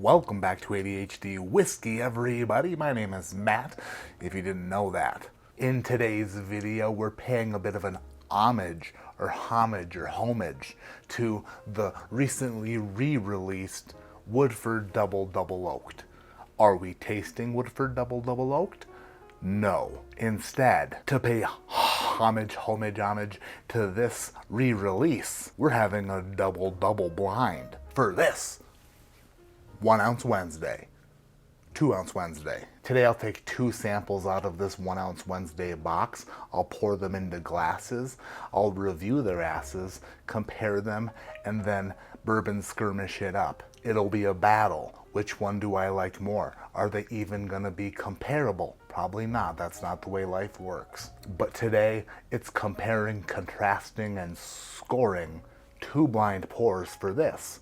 Welcome back to ADHD Whiskey, everybody. My name is Matt, if you didn't know that. In today's video, we're paying a bit of an homage to the recently re-released Woodford Double Oaked. Are we tasting Woodford Double Oaked? No. Instead, to pay homage to this re-release, we're having a double blind for this 1 ounce Wednesday, 2 ounce Wednesday. Today I'll take 2 samples out of this 1 ounce Wednesday box. I'll pour them into glasses. I'll review their asses, compare them, and then bourbon skirmish it up. It'll be a battle. Which one do I like more? Are they even gonna be comparable? Probably not. That's not the way life works. But today it's comparing, contrasting, and scoring 2 blind pours for this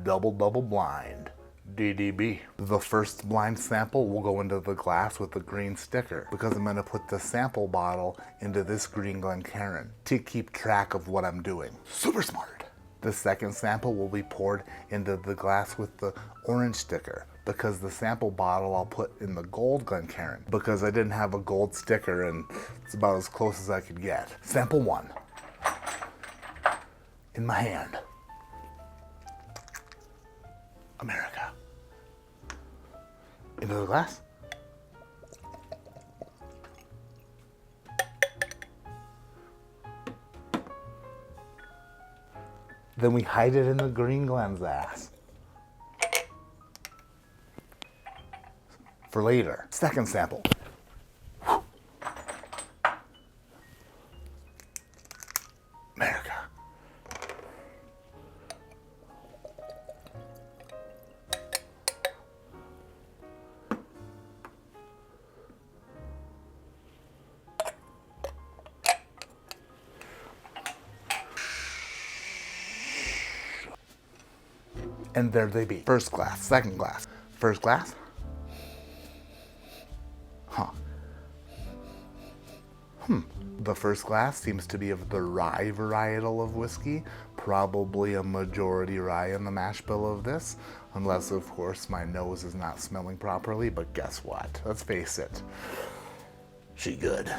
double blind. DDB. The first blind sample will go into the glass with the green sticker because I'm going to put the sample bottle into this green Glencairn to keep track of what I'm doing. Super smart. The second sample will be poured into the glass with the orange sticker because the sample bottle I'll put in the gold Glencairn because I didn't have a gold sticker and it's about as close as I could get. Sample 1. In my hand. America. Into the glass. Then we hide it in the green Glen's ass. For later. Second sample. America. And there they be. First glass, second glass. First glass. The first glass seems to be of the rye varietal of whiskey. Probably a majority rye in the mash bill of this. Unless, of course, my nose is not smelling properly. But guess what? Let's face it. She good.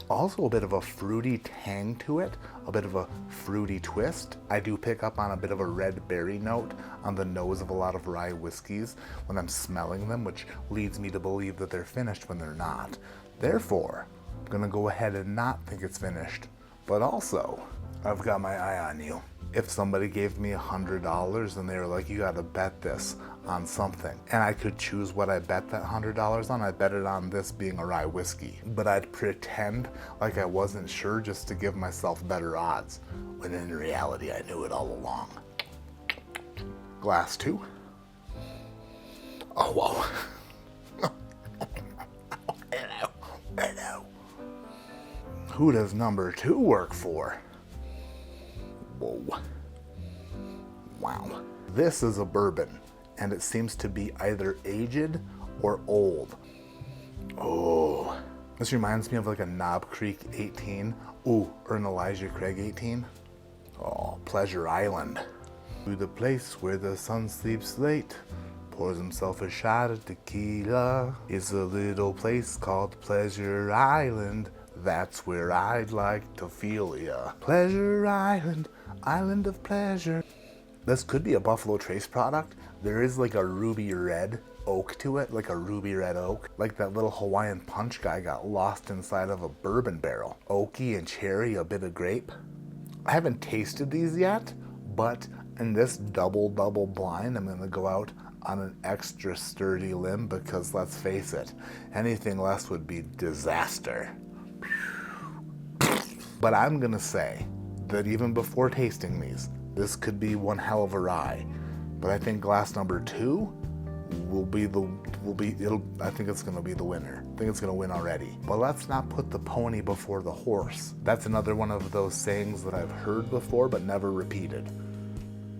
Also a bit of a fruity tang to it, a bit of a fruity twist. I do pick up on a bit of a red berry note on the nose of a lot of rye whiskeys when I'm smelling them, which leads me to believe that they're finished when they're not. Therefore, I'm gonna go ahead and not think it's finished. But also, I've got my eye on you. If somebody gave me $100 and they were like, you gotta bet this on something, and I could choose what I bet that $100 on, I'd bet it on this being a rye whiskey. But I'd pretend like I wasn't sure just to give myself better odds, when in reality I knew it all along. Glass 2. Oh, whoa. Hello. Who does number 2 work for? Whoa. Wow. This is a bourbon, and it seems to be either aged or old. Oh. This reminds me of like a Knob Creek 18. Ooh, or an Elijah Craig 18. Oh, Pleasure Island. To the place where the sun sleeps late, pours himself a shot of tequila. It's a little place called Pleasure Island. That's where I'd like to feel ya. Pleasure Island, island of pleasure. This could be a Buffalo Trace product. There is like a ruby red oak to it, like a ruby red oak. Like that little Hawaiian punch guy got lost inside of a bourbon barrel. Oaky and cherry, a bit of grape. I haven't tasted these yet, but in this double blind, I'm gonna go out on an extra sturdy limb because let's face it, anything less would be disaster. But I'm gonna say that even before tasting these, this could be one hell of a rye. But I think glass number 2 I think it's gonna be the winner. I think it's gonna win already. But let's not put the pony before the horse. That's another one of those sayings that I've heard before but never repeated.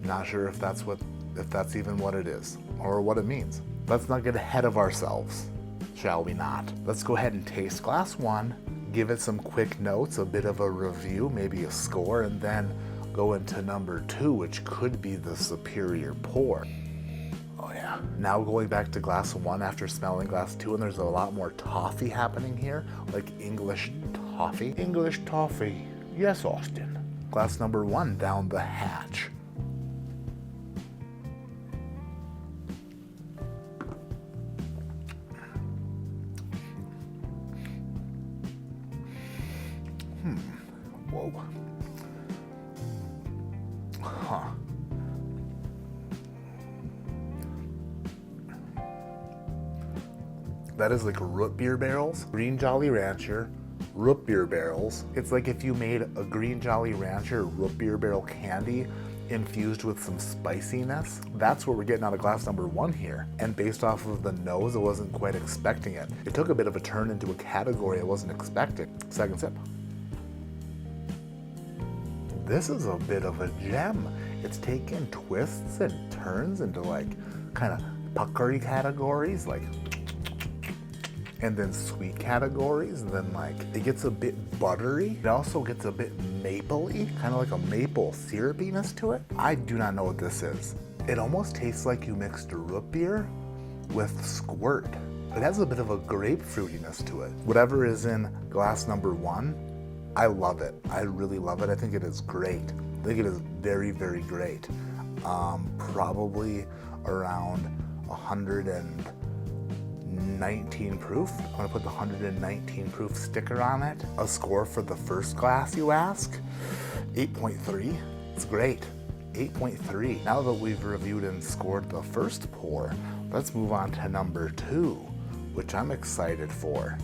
Not sure if that's even what it is or what it means. Let's not get ahead of ourselves, shall we not? Let's go ahead and taste glass 1, give it some quick notes, a bit of a review, maybe a score, and then go into number 2, which could be the superior pour. Oh yeah. Now going back to glass 1 after smelling glass 2, and there's a lot more toffee happening here, like English toffee. English toffee. Yes, Austin. Glass number 1 down the hatch. Whoa. Huh. That is like root beer barrels. Green Jolly Rancher, root beer barrels. It's like if you made a Green Jolly Rancher root beer barrel candy infused with some spiciness. That's what we're getting out of glass number 1 here. And based off of the nose, I wasn't quite expecting it. It took a bit of a turn into a category I wasn't expecting. Second sip. This is a bit of a gem. It's taken twists and turns into like kind of puckery categories, like, and then sweet categories, and then like it gets a bit buttery. It also gets a bit mapley, kind of like a maple syrupiness to it. I do not know what this is. It almost tastes like you mixed a root beer with squirt. It has a bit of a grapefruitiness to it. Whatever is in glass number 1, I love it. I really love it. I think it is great. I think it is very, very great. Probably around 119 proof. I'm gonna put the 119 proof sticker on it. A score for the first glass, you ask? 8.3. It's great. 8.3. Now that we've reviewed and scored the first pour, let's move on to number 2, which I'm excited for.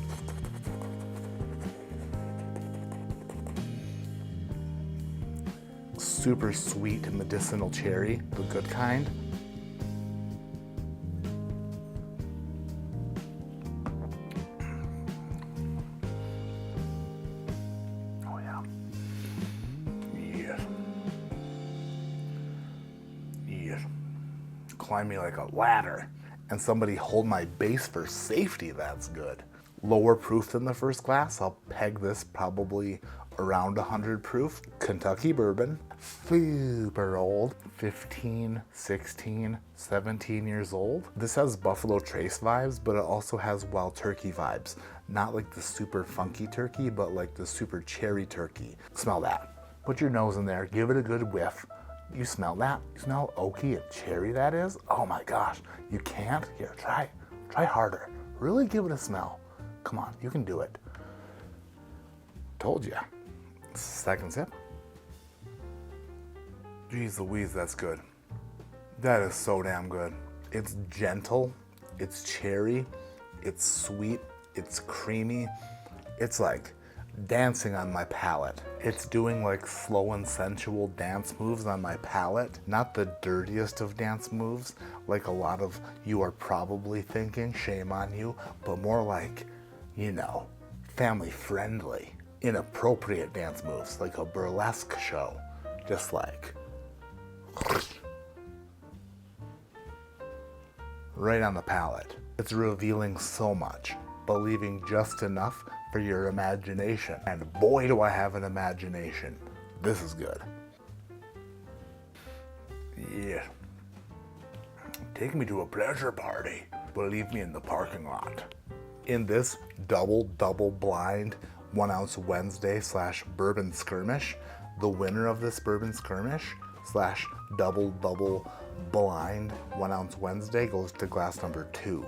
Super sweet medicinal cherry, the good kind. Oh yeah. Yes. Yes. Climb me like a ladder. And somebody hold my base for safety, that's good. Lower proof than the first glass. I'll peg this probably around 100 proof. Kentucky bourbon, super old, 15, 16, 17 years old. This has Buffalo Trace vibes, but it also has Wild Turkey vibes. Not like the super funky turkey, but like the super cherry turkey. Smell that. Put your nose in there, give it a good whiff. You smell that? You smell how oaky and cherry that is? Oh my gosh, you can't? Here, try harder. Really give it a smell. Come on, you can do it. Told ya. Second sip. Jeez Louise, that's good. That is so damn good. It's gentle, it's cherry, it's sweet, it's creamy. It's like dancing on my palate. It's doing like slow and sensual dance moves on my palate. Not the dirtiest of dance moves, like a lot of you are probably thinking, shame on you, but more like, you know, family friendly. Inappropriate dance moves, like a burlesque show. Just like right on the palate. It's revealing so much, but leaving just enough for your imagination. And boy, do I have an imagination. This is good. Yeah. Take me to a pleasure party, but leave me in the parking lot. In this double blind 1 ounce Wednesday / bourbon skirmish, the winner of this bourbon skirmish / double blind 1 ounce Wednesday goes to glass number 2.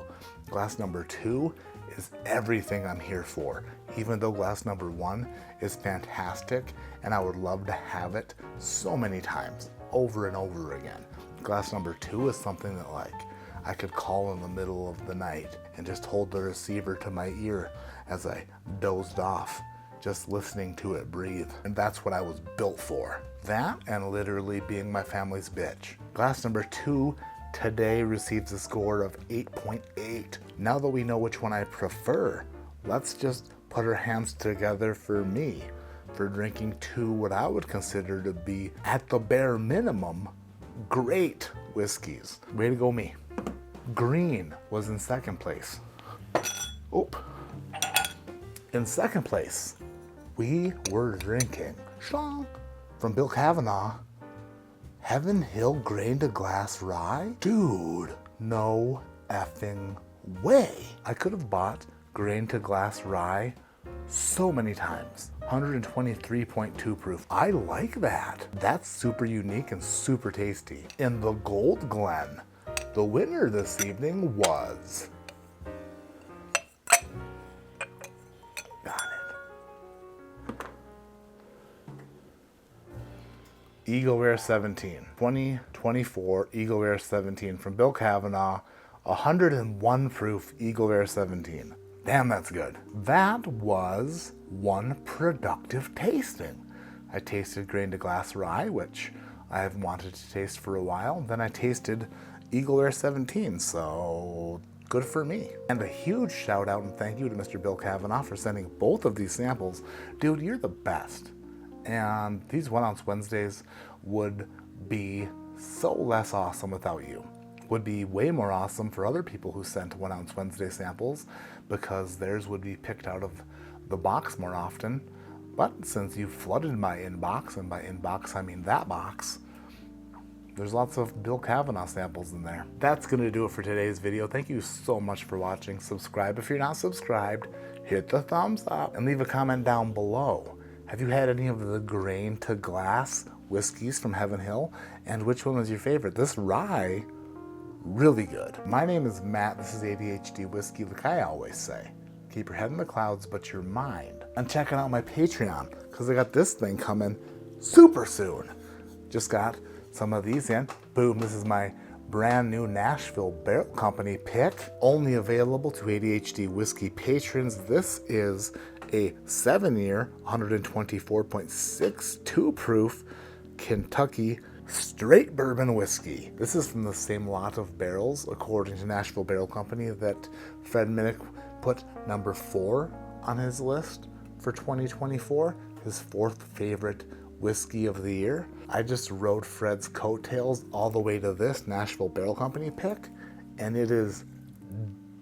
Glass number 2 is everything I'm here for, even though glass number 1 is fantastic and I would love to have it so many times over and over again. Glass number 2 is something that like I could call in the middle of the night and just hold the receiver to my ear as I dozed off, just listening to it breathe. And that's what I was built for. That and literally being my family's bitch. Glass number 2 today receives a score of 8.8. Now that we know which one I prefer, let's just put our hands together for me, for drinking 2 what I would consider to be, at the bare minimum, great whiskeys. Way to go me. Green was in second place. Oop. In second place, we were drinking from Bill Kavanaugh, Heaven Hill Grain to Glass Rye. Dude, No effing way. I could have bought grain to glass rye so many times. 123.2 proof. I like that. That's super unique and super tasty. In the Gold Glen, the winner this evening was... Got it. Eagle Rare 17. 2024 Eagle Rare 17 from Bill Kavanaugh. 101 proof Eagle Rare 17. Damn, that's good. That was one productive tasting. I tasted grain to glass rye, which I have wanted to taste for a while. Then I tasted Eagle Rare 17, so good for me. And a huge shout out and thank you to Mr. Bill Kavanaugh for sending both of these samples. Dude, you're the best. And these 1 ounce Wednesdays would be so less awesome without you. Would be way more awesome for other people who sent 1 ounce Wednesday samples because theirs would be picked out of the box more often. But since you flooded my inbox, and by inbox I mean that box, there's lots of Bill Kavanaugh samples in there. That's gonna do it for today's video. Thank you so much for watching. Subscribe if you're not subscribed, hit the thumbs up, and leave a comment down below. Have you had any of the grain to glass whiskeys from Heaven Hill? And which one was your favorite? This rye, really good. My name is Matt. This is ADHD Whiskey. Like I always say, keep your head in the clouds, but your mind. And checking out my Patreon, because I got this thing coming super soon. Just got some of these in. Boom, this is my brand new Nashville Barrel Company pick. Only available to ADHD Whiskey patrons. This is a 7-year, 124.62 proof Kentucky straight bourbon whiskey. This is from the same lot of barrels, according to Nashville Barrel Company, that Fred Minnick put number 4 on his list for 2024, his 4th favorite whiskey of the year. I just rode Fred's coattails all the way to this Nashville Barrel Company pick, and it is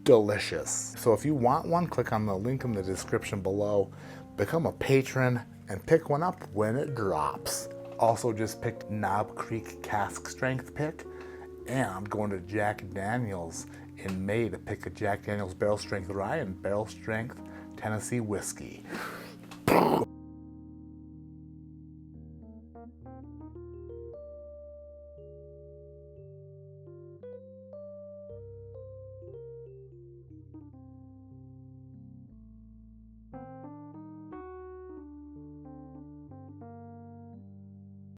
delicious. So if you want one, click on the link in the description below, become a patron, and pick one up when it drops. Also just picked Knob Creek cask strength pick, and I'm going to Jack Daniels in May to pick a Jack Daniels barrel strength rye and barrel strength Tennessee whiskey.